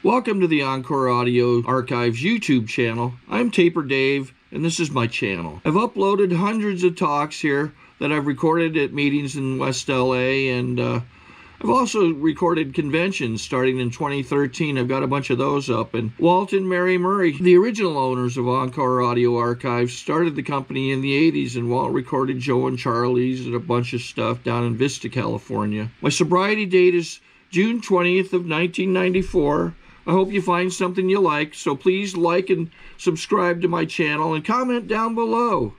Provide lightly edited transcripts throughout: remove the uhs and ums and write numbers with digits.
Welcome to the Encore Audio Archives YouTube channel. I'm Taper Dave, and this is my channel. I've uploaded hundreds of talks here that I've recorded at meetings in West LA, and I've also recorded conventions starting in 2013. I've got a bunch of those up. And Walt and Mary Murray, the original owners of Encore Audio Archives, started the company in the 80s, and Walt recorded Joe and Charlie's and a bunch of stuff down in Vista, California. My sobriety date is June 20th of 1994. I hope you find something you like, so please like and subscribe to my channel and comment down below.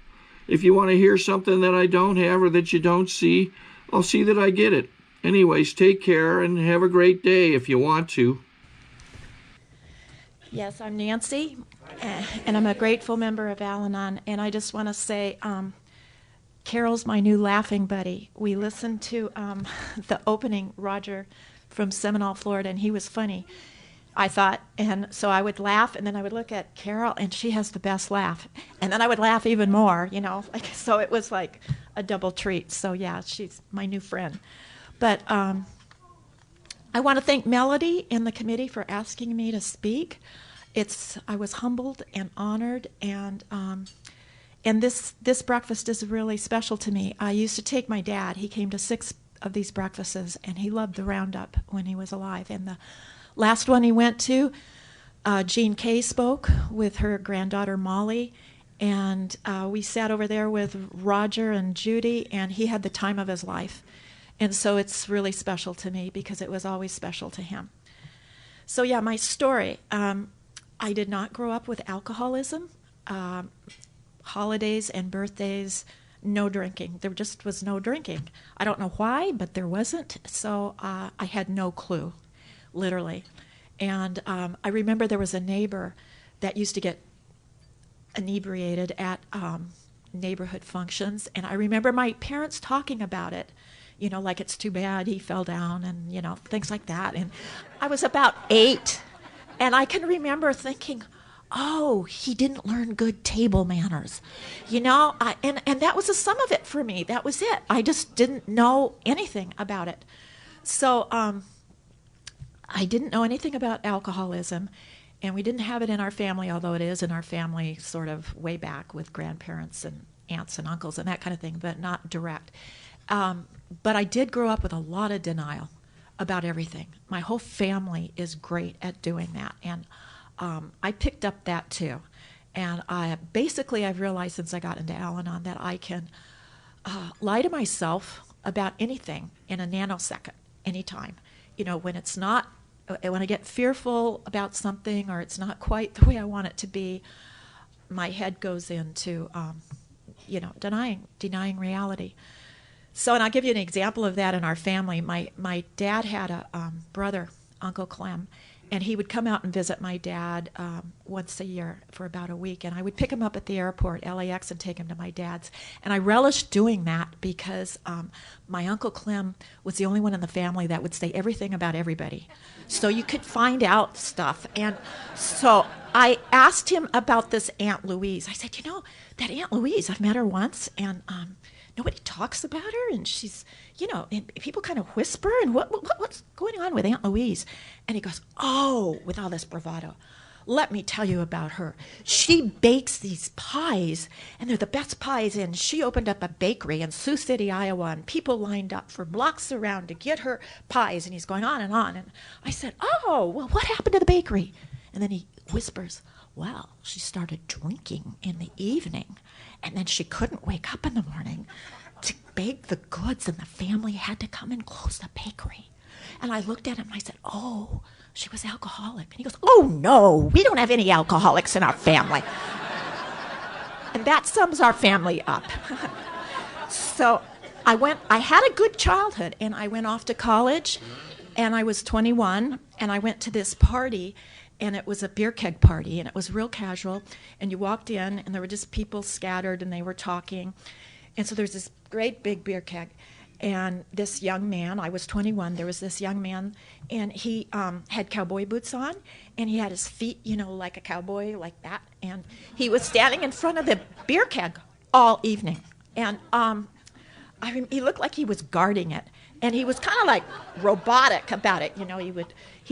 If you want to hear something that I don't have or that you don't see, I'll see that I get it. Anyways, take care and have a great day if you want to. Yes, I'm Nancy, and I'm a grateful member of Al-Anon, and I just want to say Carol's my new laughing buddy. We listened to the opening, Roger from Seminole, Florida, and he was funny, I thought, and so I would laugh, and then I would look at Carol, and she has the best laugh, and then I would laugh even more, you know, so it was like a double treat. So yeah, she's my new friend. But I want to thank Melody and the committee for asking me to speak. I was humbled and honored, and this breakfast is really special to me. I used to take my dad. He came to 6 of these breakfasts, and he loved the Roundup when he was alive. And the last one he went to, Jean Kay spoke with her granddaughter Molly, and we sat over there with Roger and Judy, and he had the time of his life. And so it's really special to me because it was always special to him. So yeah, my story. I did not grow up with alcoholism. Holidays and birthdays, no drinking. There just was no drinking. I don't know why, but there wasn't. So I had no clue, literally. And I remember there was a neighbor that used to get inebriated at neighborhood functions. And I remember my parents talking about it. You know, like, it's too bad he fell down and, you know, things like that. And I was about 8, and I can remember thinking, oh, he didn't learn good table manners. You know, and that was the sum of it for me. That was it. I just didn't know anything about it. So I didn't know anything about alcoholism, and we didn't have it in our family, although it is in our family sort of way back with grandparents and aunts and uncles and that kind of thing, but not direct. But I did grow up with a lot of denial about everything. My whole family is great at doing that, and I picked up that too. And I've realized since I got into Al-Anon that I can lie to myself about anything in a nanosecond, anytime. You know, when I get fearful about something or it's not quite the way I want it to be, my head goes into, denying reality. So, and I'll give you an example of that in our family. My dad had a brother, Uncle Clem, and he would come out and visit my dad once a year for about a week. And I would pick him up at the airport, LAX, and take him to my dad's. And I relished doing that because my Uncle Clem was the only one in the family that would say everything about everybody. So you could find out stuff. And so I asked him about this Aunt Louise. I said, you know, that Aunt Louise, I've met her once, and nobody talks about her, and she's, you know, and people kind of whisper, and what's going on with Aunt Louise? And he goes, oh, with all this bravado, let me tell you about her. She bakes these pies, and they're the best pies, and she opened up a bakery in Sioux City, Iowa, and people lined up for blocks around to get her pies, and he's going on. And I said, oh, well, what happened to the bakery? And then he whispers, well, she started drinking in the evening, and then she couldn't wake up in the morning to bake the goods, and the family had to come and close the bakery. And I looked at him and I said, oh, she was alcoholic. And he goes, oh, no, we don't have any alcoholics in our family. And that sums our family up. So I had a good childhood, and I went off to college, and I was 21, and I went to this party, and it was a beer keg party, and it was real casual, and you walked in, and there were just people scattered, and they were talking, and so there's this great big beer keg, and this young man, I was 21, there was this young man, and he had cowboy boots on, and he had his feet, you know, like a cowboy, like that, and he was standing in front of the beer keg all evening, and he looked like he was guarding it, And he was kind of like robotic about it. You know, he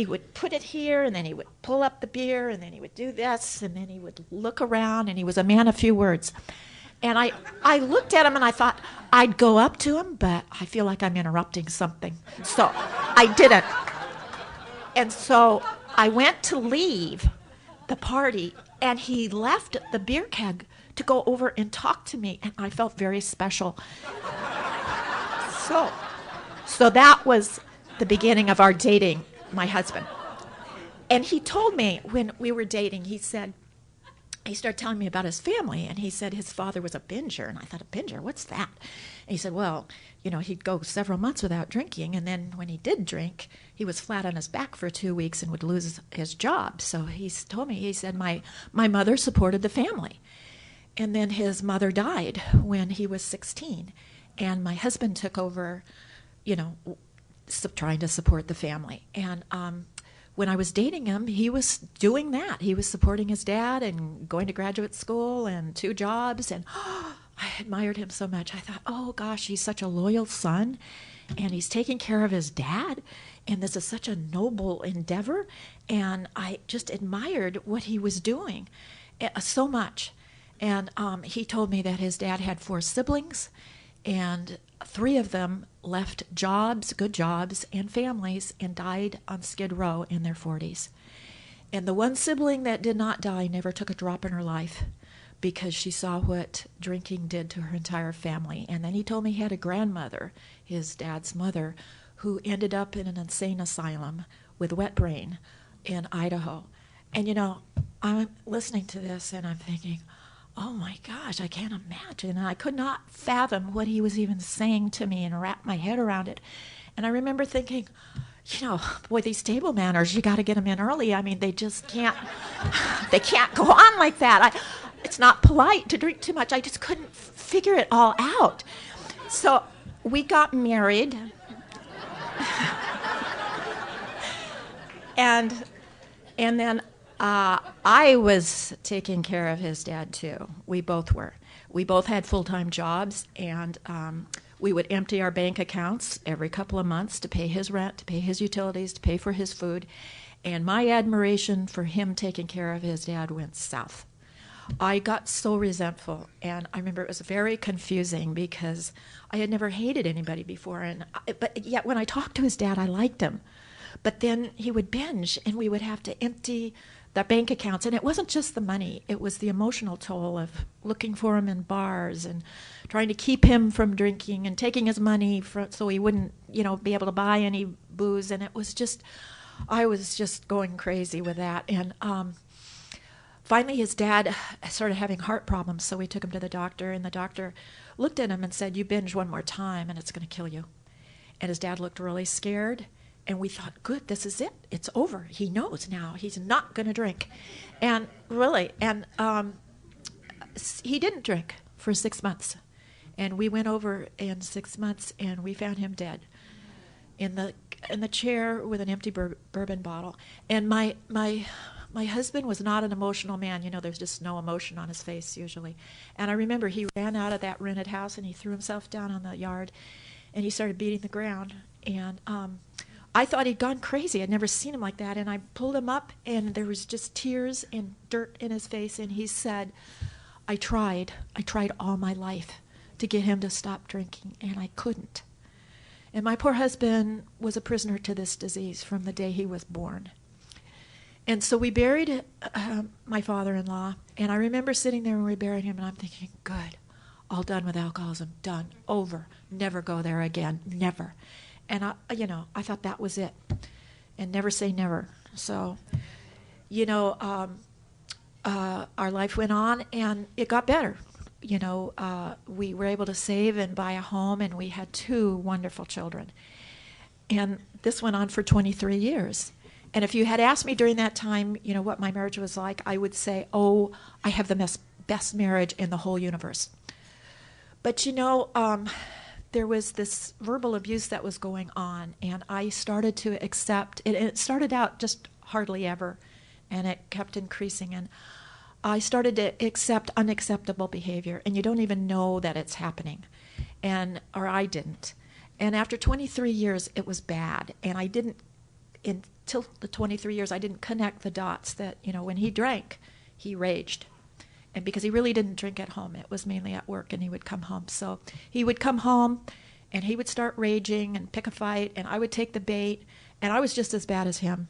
would put it here, and then he would pull up the beer, and then he would do this, and then he would look around, and he was a man of few words. And I looked at him, and I thought I'd go up to him, but I feel like I'm interrupting something. So I didn't. And so I went to leave the party, and he left the beer keg to go over and talk to me, and I felt very special. So that was the beginning of our dating, my husband. And he told me when we were dating, he started telling me about his family, and he said his father was a binger, and I thought, a binger, what's that? And he said, well, you know, he'd go several months without drinking, and then when he did drink, he was flat on his back for 2 weeks and would lose his job. So he told me, he said, my mother supported the family. And then his mother died when he was 16, and my husband took over, you know, trying to support the family. And when I was dating him, he was doing that. He was supporting his dad and going to graduate school and 2 jobs. And I admired him so much. I thought, oh, gosh, he's such a loyal son, and he's taking care of his dad. And this is such a noble endeavor. And I just admired what he was doing so much. And he told me that his dad had 4 siblings, and 3 of them left jobs, good jobs, and families, and died on Skid Row in their 40s. And the one sibling that did not die never took a drop in her life because she saw what drinking did to her entire family. And then he told me he had a grandmother, his dad's mother, who ended up in an insane asylum with wet brain in Idaho. And, you know, I'm listening to this and I'm thinking, oh my gosh, I can't imagine. And I could not fathom what he was even saying to me and wrap my head around it. And I remember thinking, you know, boy, these table manners, you got to get them in early. I mean, they just can't, they can't go on like that. It's not polite to drink too much. I just couldn't figure it all out. So we got married. and then I was taking care of his dad, too. We both were. We both had full-time jobs, and we would empty our bank accounts every couple of months to pay his rent, to pay his utilities, to pay for his food. And my admiration for him taking care of his dad went south. I got so resentful, and I remember it was very confusing because I had never hated anybody before. But yet when I talked to his dad, I liked him. But then he would binge, and we would have to empty the bank accounts. And it wasn't just the money. It was the emotional toll of looking for him in bars and trying to keep him from drinking and taking his money so he wouldn't, you know, be able to buy any booze. And it was just, I was just going crazy with that. And finally, his dad started having heart problems, so we took him to the doctor, and the doctor looked at him and said, you binge one more time, and it's going to kill you. And his dad looked really scared. And we thought, good, this is it. It's over. He knows now. He's not going to drink. And really, and he didn't drink for 6 months. And we went over in 6 months, and we found him dead in the chair with an empty bourbon bottle. And my husband was not an emotional man. You know, there's just no emotion on his face usually. And I remember he ran out of that rented house, and he threw himself down on the yard, and he started beating the ground. And I thought he'd gone crazy. I'd never seen him like that. And I pulled him up, and there was just tears and dirt in his face. And he said, I tried all my life to get him to stop drinking, and I couldn't. And my poor husband was a prisoner to this disease from the day he was born. And so we buried my father-in-law. And I remember sitting there when we buried him, and I'm thinking, good, all done with alcoholism, done, over, never go there again, never. And I thought that was it, and never say never. So, our life went on, and it got better. We were able to save and buy a home, and we had 2 wonderful children. And this went on for 23 years. And if you had asked me during that time, what my marriage was like, I would say, oh, I have the best marriage in the whole universe. But there was this verbal abuse that was going on, and I started to accept it. It started out just hardly ever, and it kept increasing. And I started to accept unacceptable behavior, and you don't even know that it's happening, or I didn't. And after 23 years, it was bad. And I didn't, until the 23 years, I didn't connect the dots that, when he drank, he raged. And because he really didn't drink at home, it was mainly at work, and he would come home. So he would come home, and he would start raging and pick a fight, and I would take the bait, and I was just as bad as him.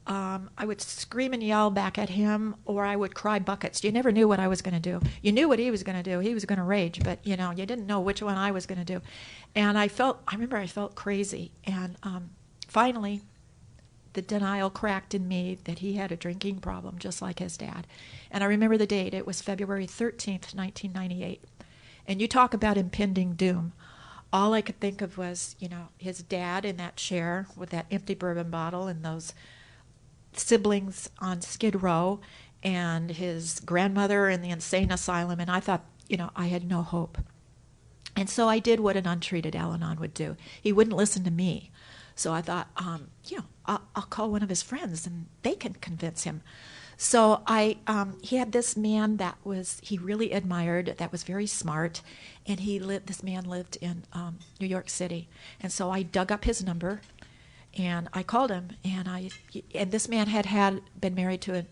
I would scream and yell back at him, or I would cry buckets. You never knew what I was going to do. You knew what he was going to do. He was going to rage, but, you didn't know which one I was going to do. And I remember I felt crazy. And finally, the denial cracked in me that he had a drinking problem, just like his dad. And I remember the date. It was February 13th, 1998. And you talk about impending doom. All I could think of was, his dad in that chair with that empty bourbon bottle and those siblings on Skid Row and his grandmother in the insane asylum. And I thought, I had no hope. And so I did what an untreated Al-Anon would do. He wouldn't listen to me. So I thought, I'll call one of his friends and they can convince him. So he had this man that he really admired, that was very smart, and this man lived in New York City. And so I dug up his number, and I called him, and this man had been married to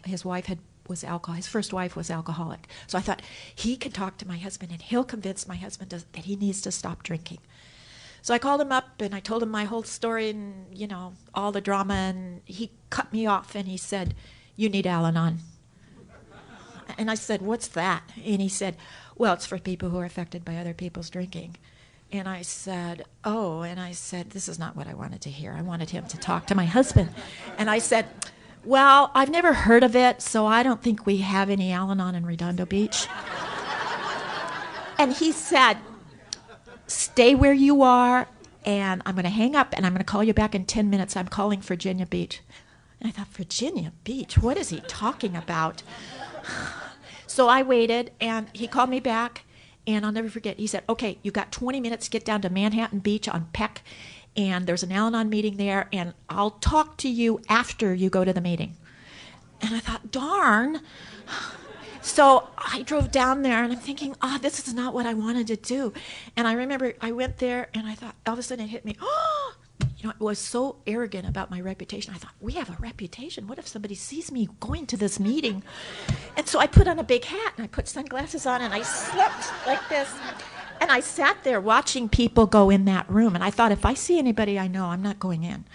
his wife was alcohol. His first wife was alcoholic. So I thought, he can talk to my husband, and he'll convince my husband that he needs to stop drinking. So I called him up, and I told him my whole story and, all the drama, and he cut me off, and he said, "You need Al-Anon." And I said, "What's that?" And he said, "Well, it's for people who are affected by other people's drinking." And I said, "Oh," and I said, "This is not what I wanted to hear. I wanted him to talk to my husband." And I said, "Well, I've never heard of it, so I don't think we have any Al-Anon in Redondo Beach." And he said, "Stay where you are, and I'm going to hang up, and I'm going to call you back in 10 minutes. I'm calling Virginia Beach." And I thought, Virginia Beach? What is he talking about? So I waited, and he called me back, and I'll never forget. He said, "Okay, you got 20 minutes to get down to Manhattan Beach on Peck, and there's an Al-Anon meeting there, and I'll talk to you after you go to the meeting." And I thought, darn. So I drove down there, and I'm thinking, this is not what I wanted to do. And I remember I went there, and I thought, all of a sudden it hit me, I was so arrogant about my reputation. I thought, we have a reputation. What if somebody sees me going to this meeting? And so I put on a big hat, and I put sunglasses on, and I slept like this. And I sat there watching people go in that room. And I thought, if I see anybody I know, I'm not going in.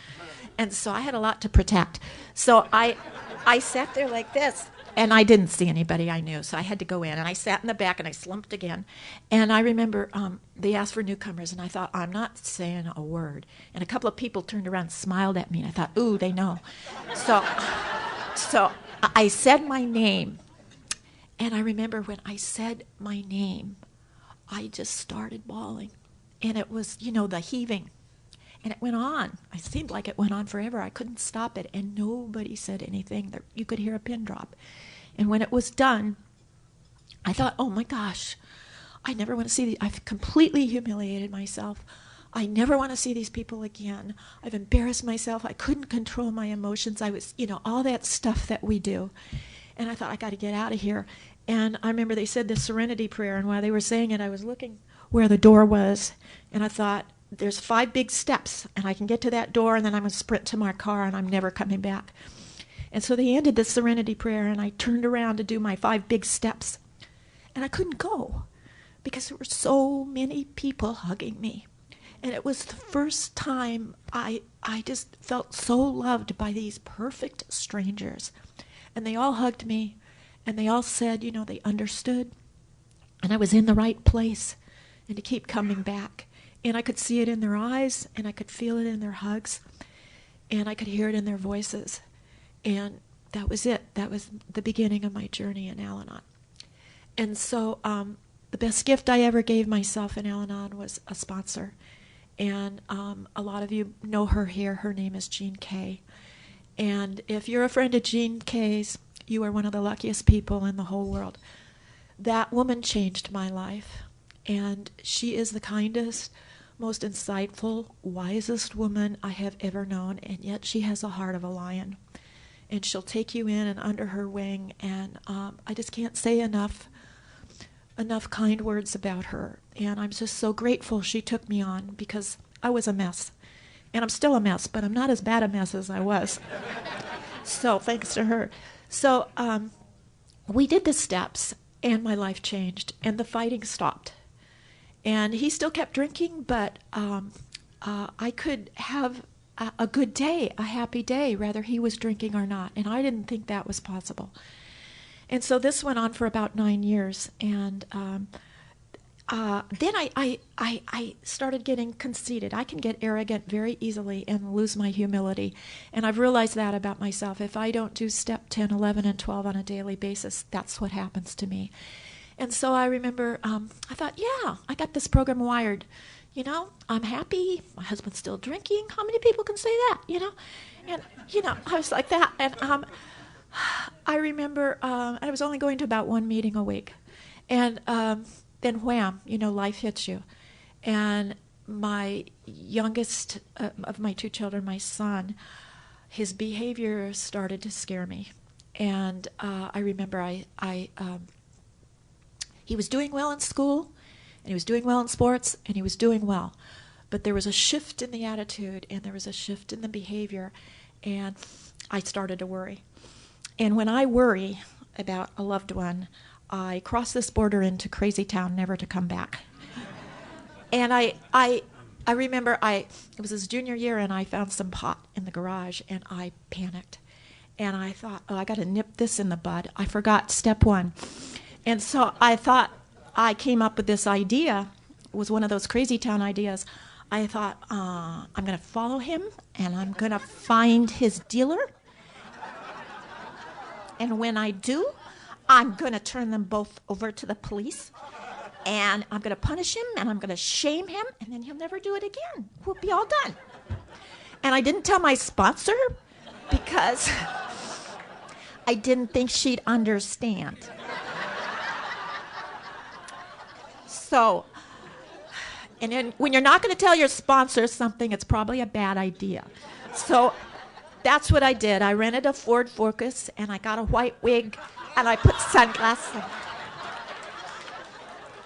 And so I had a lot to protect. So I sat there like this. And I didn't see anybody I knew, so I had to go in. And I sat in the back, and I slumped again. And I remember they asked for newcomers, and I thought, I'm not saying a word. And a couple of people turned around and smiled at me, and I thought, ooh, they know. So I said my name. And I remember when I said my name, I just started bawling. And it was, the heaving. And it went on. It seemed like it went on forever. I couldn't stop it. And nobody said anything. You could hear a pin drop. And when it was done, I thought, oh my gosh, I never want to see these. I've completely humiliated myself. I never want to see these people again. I've embarrassed myself. I couldn't control my emotions. I was, all that stuff that we do. And I thought, I got to get out of here. And I remember they said the serenity prayer. And while they were saying it, I was looking where the door was. And I thought, there's 5 big steps, and I can get to that door, and then I'm going to sprint to my car, and I'm never coming back. And so they ended the serenity prayer, and I turned around to do my 5 big steps. And I couldn't go because there were so many people hugging me. And it was the first time I just felt so loved by these perfect strangers. And they all hugged me, and they all said, they understood. And I was in the right place, and to keep coming back. And I could see it in their eyes, and I could feel it in their hugs, and I could hear it in their voices. And that was it. That was the beginning of my journey in Al-Anon. And so the best gift I ever gave myself in Al-Anon was a sponsor. And a lot of you know her here. Her name is Jean Kay. And if you're a friend of Jean Kay's, you are one of the luckiest people in the whole world. That woman changed my life. And she is the kindest, most insightful, wisest woman I have ever known, and yet she has a heart of a lion. And she'll take you in and under her wing, and I just can't say enough enough kind words about her. And I'm just so grateful she took me on, because I was a mess. And I'm still a mess, but I'm not as bad a mess as I was. So thanks to her. So we did the steps, and my life changed, and the fighting stopped. And he still kept drinking, but I could have a good day, a happy day, whether he was drinking or not. And I didn't think that was possible. And so this went on for about 9 years. And then I started getting conceited. I can get arrogant very easily and lose my humility. And I've realized that about myself. If I don't do step 10, 11, and 12 on a daily basis, that's what happens to me. And so I remember, I thought, yeah, I got this program wired. You know, I'm happy. My husband's still drinking. How many people can say that, you know? And, you know, I was like that. And I remember I was only going to about 1 meeting a week. And then wham, you know, life hits you. And my youngest of my 2 children, my son, his behavior started to scare me. And I remember he was doing well in school, and he was doing well in sports, and he was doing well. But there was a shift in the attitude, and there was a shift in the behavior, and I started to worry. And when I worry about a loved one, I cross this border into crazy town, never to come back. And I remember it was his junior year, and I found some pot in the garage, and I panicked. And I thought, oh, I got to nip this in the bud. I forgot step 1. And so I thought, I came up with this idea. It was one of those crazy town ideas. I thought, I'm going to follow him, and I'm going to find his dealer. And when I do, I'm going to turn them both over to the police, and I'm going to punish him, and I'm going to shame him, and then he'll never do it again. We'll be all done. And I didn't tell my sponsor because I didn't think she'd understand. So, and then when you're not going to tell your sponsor something, it's probably a bad idea. So that's what I did. I rented a Ford Focus, and I got a white wig, and I put sunglasses on.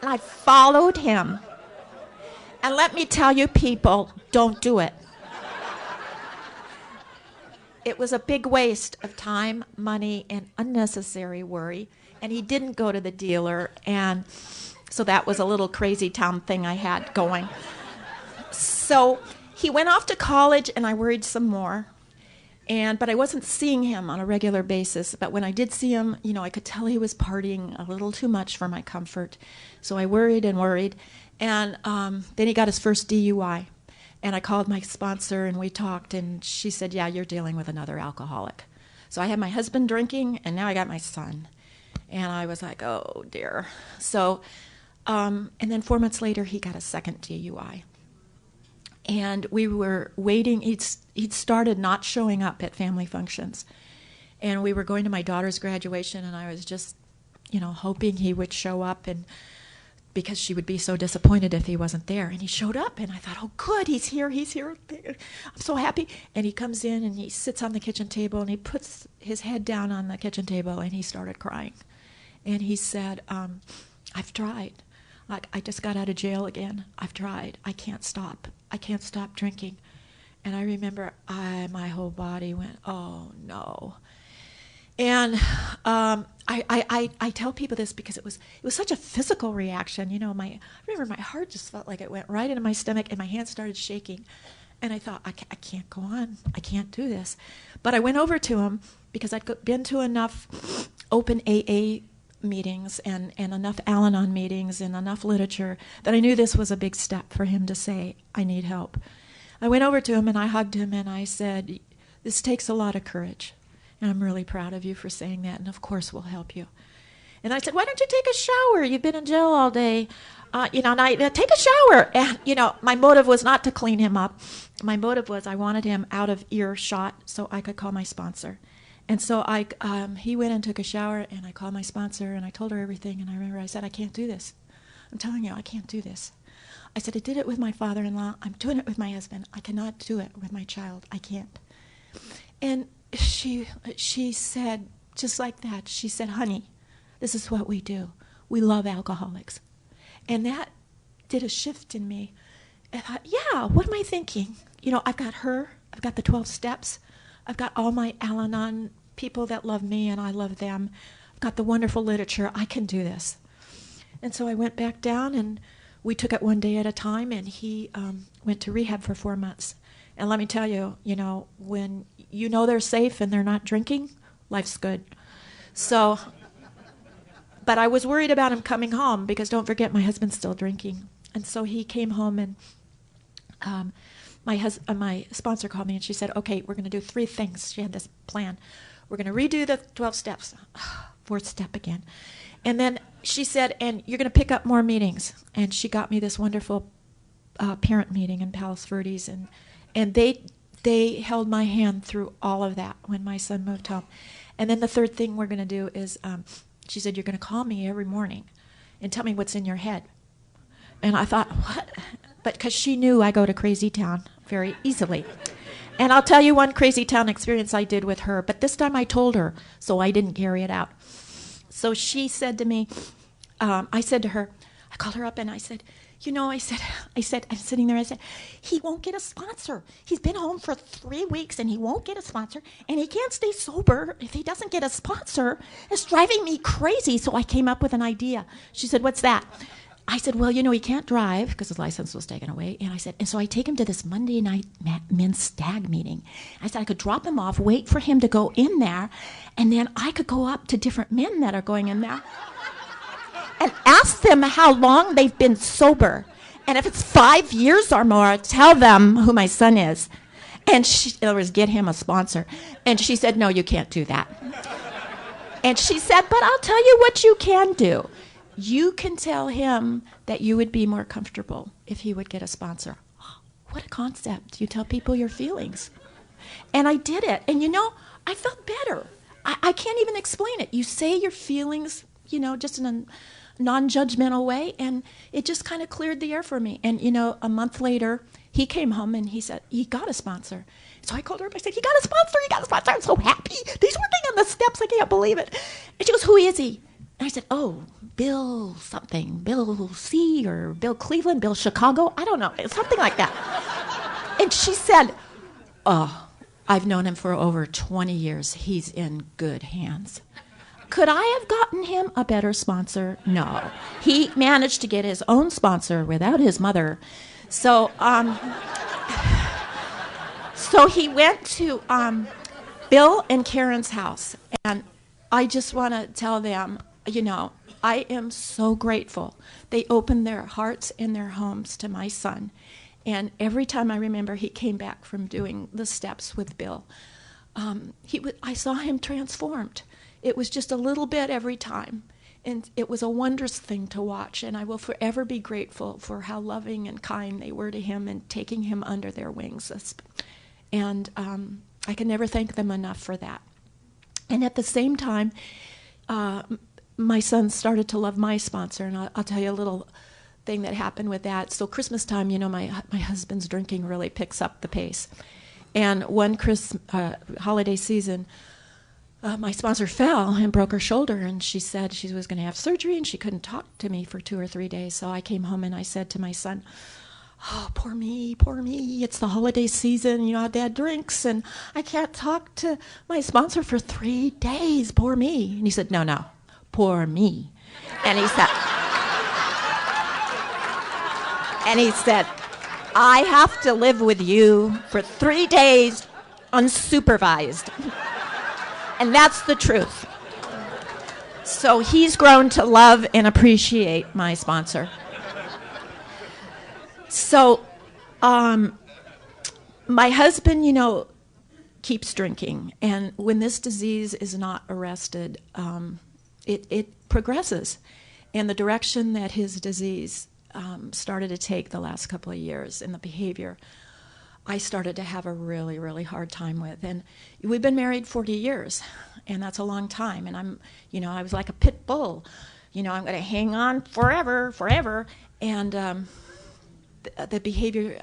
And I followed him. And let me tell you, people, don't do it. It was a big waste of time, money, and unnecessary worry. And he didn't go to the dealer, and so that was a little crazy town thing I had going. So he went off to college, and I worried some more. But I wasn't seeing him on a regular basis. But when I did see him, you know, I could tell he was partying a little too much for my comfort. So I worried and worried. And then he got his first DUI. And I called my sponsor, and we talked, and she said, yeah, you're dealing with another alcoholic. So I had my husband drinking, and now I got my son. And I was like, oh, dear. So, and then 4 months later, he got a second DUI. And we were waiting. He'd started not showing up at family functions. And we were going to my daughter's graduation, and I was just, you know, hoping he would show up, and because she would be so disappointed if he wasn't there. And he showed up, and I thought, oh, good, he's here. I'm so happy. And he comes in, and he sits on the kitchen table, and he puts his head down on the kitchen table, and he started crying. And he said, I've tried. Like, I just got out of jail again. I've tried. I can't stop. I can't stop drinking. And I remember my whole body went, oh, no. And I tell people this because it was such a physical reaction. You know, I remember my heart just felt like it went right into my stomach, and my hands started shaking. And I thought, I can't go on. I can't do this. But I went over to him because I'd been to enough open AA meetings and enough Al-Anon meetings and enough literature that I knew this was a big step for him to say, I need help. I went over to him, and I hugged him, and I said, this takes a lot of courage, and I'm really proud of you for saying that, and of course we'll help you. And I said, why don't you take a shower? You've been in jail all day. And I take a shower. And, my motive was not to clean him up. My motive was I wanted him out of earshot so I could call my sponsor. And so he went and took a shower, and I called my sponsor, and I told her everything. And I remember I said, I can't do this. I'm telling you, I can't do this. I said, I did it with my father-in-law. I'm doing it with my husband. I cannot do it with my child. I can't. And she said, just like that, she said, honey, this is what we do. we love alcoholics. And that did a shift in me. I thought, yeah, what am I thinking? You know, I've got her, I've got the 12 steps, I've got all my Al-Anon people that love me and I love them. I've got the wonderful literature. I can do this. And so I went back down and we took it one day at a time, and he went to rehab for 4 months. And let me tell you, you know, when you know they're safe and they're not drinking, life's good. So, but I was worried about him coming home because don't forget my husband's still drinking. And so he came home and my sponsor called me and she said, okay, we're going to do 3 things. She had this plan. We're going to redo the 12 steps. 4th step again. And then she said, and you're going to pick up more meetings. And she got me this wonderful parent meeting in Palos Verdes. And they held my hand through all of that when my son moved home. And then the 3rd thing we're going to do is, she said, you're going to call me every morning and tell me what's in your head. And I thought, what? But because she knew I go to crazy town very easily. And I'll tell you one crazy town experience I did with her, but this time I told her, so I didn't carry it out. So she said to me, I said to her, I called her up and I said, you know, I said, I'm sitting there, I said, he won't get a sponsor. He's been home for 3 weeks and he won't get a sponsor, and he can't stay sober if he doesn't get a sponsor. It's driving me crazy. So I came up with an idea. She said, what's that? I said, well, you know, he can't drive because his license was taken away. And I said, and so I take him to this Monday night men's stag meeting. I said I could drop him off, wait for him to go in there, and then I could go up to different men that are going in there and ask them how long they've been sober. And if it's 5 years or more, tell them who my son is. And she, in other words, get him a sponsor. And she said, no, you can't do that. And she said, but I'll tell you what you can do. You can tell him that you would be more comfortable if he would get a sponsor. What a concept. You tell people your feelings. And I did it. And, you know, I felt better. I can't even explain it. You say your feelings, you know, just in a non-judgmental way, and it just kind of cleared the air for me. And, you know, a month later, he came home and he said, he got a sponsor. So I called her up. I said, he got a sponsor. He got a sponsor. I'm so happy. He's working on the steps. I can't believe it. And she goes, who is he? And I said, oh, Bill something, Bill C. or Bill Cleveland, Bill Chicago. I don't know, something like that. And she said, oh, I've known him for over 20 years. He's in good hands. Could I have gotten him a better sponsor? No. He managed to get his own sponsor without his mother. So, so he went to Bill and Karen's house. And I just want to tell them, you know, I am so grateful. They opened their hearts and their homes to my son. And every time I remember he came back from doing the steps with Bill, I saw him transformed. It was just a little bit every time. And it was a wondrous thing to watch. And I will forever be grateful for how loving and kind they were to him and taking him under their wings. And I can never thank them enough for that. And at the same time, my son started to love my sponsor, and I'll tell you a little thing that happened with that. So Christmas time, you know, my husband's drinking really picks up the pace. And one holiday season, my sponsor fell and broke her shoulder, and she said she was going to have surgery, and she couldn't talk to me for 2 or 3 days. So I came home and I said to my son, oh, poor me, it's the holiday season, you know how Dad drinks, and I can't talk to my sponsor for 3 days, poor me. And he said, no, poor me. And he said, I have to live with you for 3 days unsupervised. And that's the truth. So he's grown to love and appreciate my sponsor. So my husband, you know, keeps drinking. And when this disease is not arrested, it progresses. And the direction that his disease started to take the last couple of years in the behavior, I started to have a really, really hard time with. And we've been married 40 years, and that's a long time. And I was like a pit bull. You know, I'm going to hang on forever. And the behavior,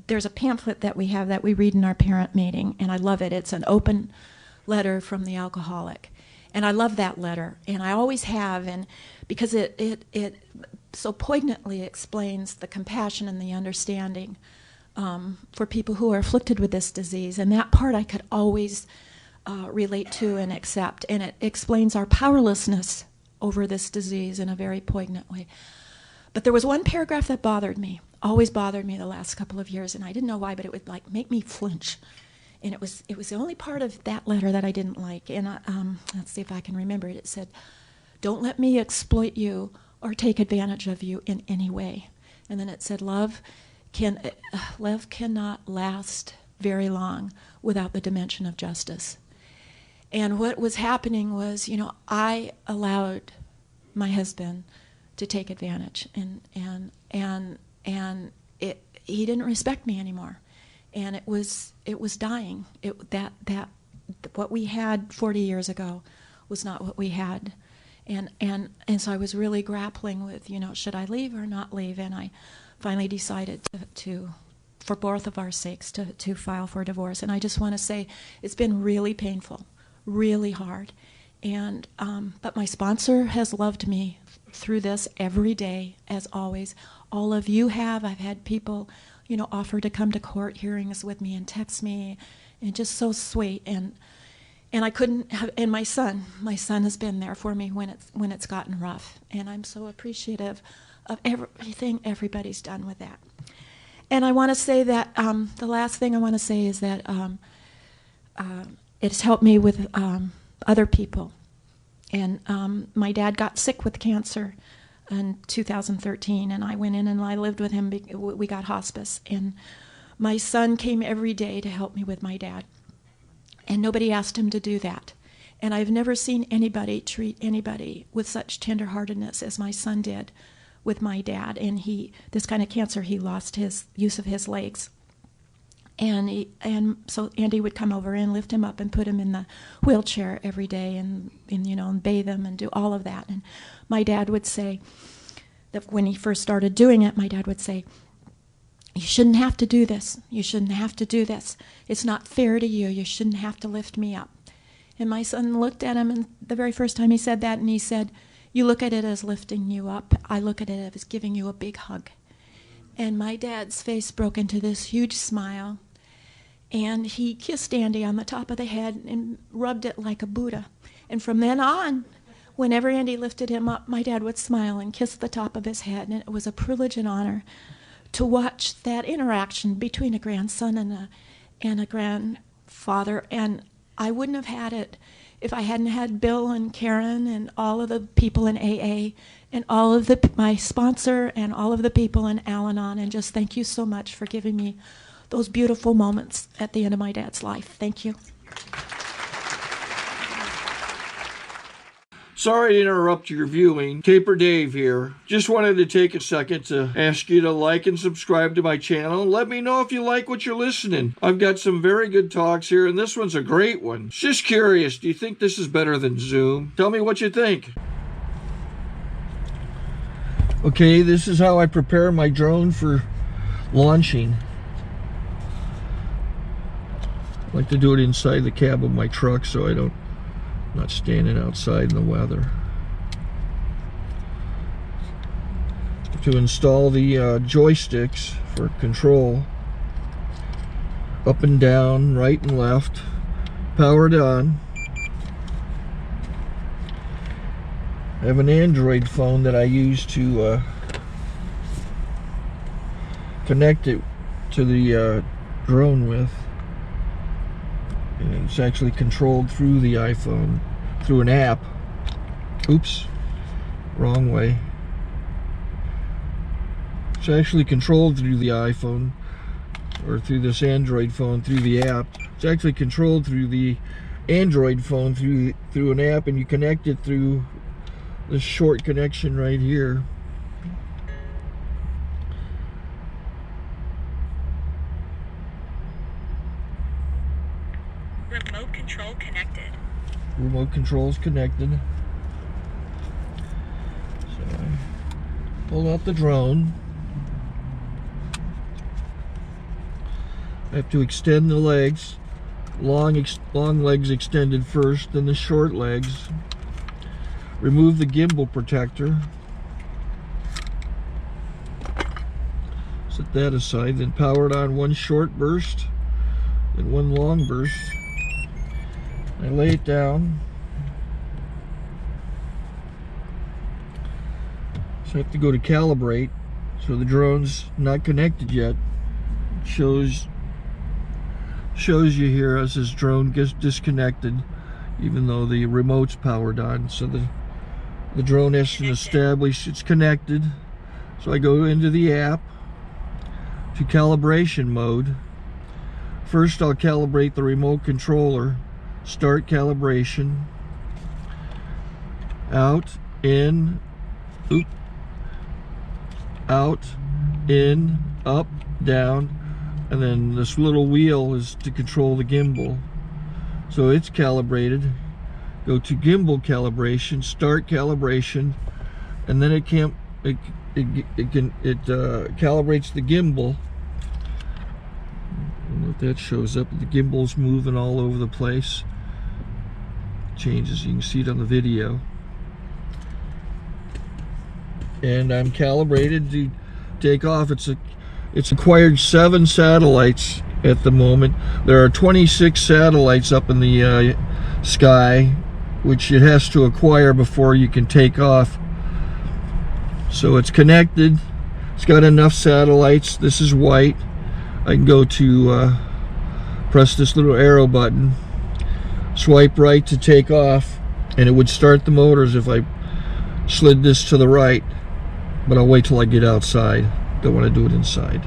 there's a pamphlet that we have that we read in our parent meeting, and I love it. It's an open letter from the alcoholic. And I love that letter, and I always have, and because it so poignantly explains the compassion and the understanding for people who are afflicted with this disease. And that part I could always relate to and accept, and it explains our powerlessness over this disease in a very poignant way. But there was one paragraph that bothered me, always bothered me the last couple of years, and I didn't know why, but it would like make me flinch. And it was the only part of that letter that I didn't like. And let's see if I can remember it. It said, "Don't let me exploit you or take advantage of you in any way." And then it said, love cannot last very long without the dimension of justice. And what was happening was, I allowed my husband to take advantage, and he didn't respect me anymore. And it was dying. What we had 40 years ago was not what we had, and so I was really grappling with, should I leave or not leave? And I finally decided to for both of our sakes, to file for divorce. And I just want to say it's been really painful, really hard, and but my sponsor has loved me through this every day, as always. All of you have. I've had people offer to come to court hearings with me and text me, and just so sweet. And I couldn't have, and my son has been there for me when it's gotten rough, and I'm so appreciative of everything everybody's done with that. And I want to say that the last thing I want to say is that it's helped me with other people. And my dad got sick with cancer in 2013, and I went in and I lived with him. We got hospice, and my son came every day to help me with my dad, and nobody asked him to do that. And I've never seen anybody treat anybody with such tenderheartedness as my son did with my dad. And this kind of cancer, he lost his use of his legs, and so Andy would come over and lift him up and put him in the wheelchair every day, and bathe him and do all of that. And my dad would say that when he first started doing it, my dad would say, "You shouldn't have to do this. You shouldn't have to do this. It's not fair to you. You shouldn't have to lift me up." And my son looked at him, and the very first time he said that, and he said, "You look at it as lifting you up. I look at it as giving you a big hug." And my dad's face broke into this huge smile, and he kissed Andy on the top of the head and rubbed it like a Buddha. And from then on, whenever Andy lifted him up, my dad would smile and kiss the top of his head. And it was a privilege and honor to watch that interaction between a grandson and a grandfather. And I wouldn't have had it if I hadn't had Bill and Karen and all of the people in AA and all of my sponsor and all of the people in Al-Anon. And just thank you so much for giving me those beautiful moments at the end of my dad's life. Thank you. Sorry to interrupt your viewing. Taper Dave here. Just wanted to take a second to ask you to like and subscribe to my channel. Let me know if you like what you're listening. I've got some very good talks here, and this one's a great one. Just curious, do you think this is better than Zoom? Tell me what you think. Okay, this is how I prepare my drone for launching. I like to do it inside the cab of my truck so I'm not standing outside in the weather. To install the joysticks for control, up and down, right and left, powered on. I have an Android phone that I use to connect it to the drone with. And it's actually controlled through the iPhone, through an app. Oops, wrong way. It's actually controlled through the iPhone, or through this Android phone, through the app. It's actually controlled through the Android phone, through an app, and you connect it through this short connection right here. Remote control connected. Remote control's connected. So I pull out the drone. I have to extend the legs long legs extended first, then the short legs. Remove the gimbal protector. Set that aside, then power it on one short burst, then one long burst. I lay it down. So I have to go to calibrate. So the drone's not connected yet. It shows you here as this drone gets disconnected, even though the remote's powered on. So the drone has to establish it's connected. So I go into the app to calibration mode. First I'll calibrate the remote controller. Start calibration. Out, in, oop, out, in, up, down, and then this little wheel is to control the gimbal. So it's calibrated. Go to gimbal calibration, start calibration, and then it calibrates the gimbal. I don't know if that shows up. The gimbal's moving all over the place. Changes, you can see it on the video. And I'm calibrated to take off. It's acquired 7 satellites at the moment. There are 26 satellites up in the sky, which it has to acquire before you can take off. So it's connected. It's got enough satellites. This is white. I can go to press this little arrow button, swipe right to take off, and it would start the motors if I slid this to the right. But I'll wait till I get outside. Don't want to do it inside.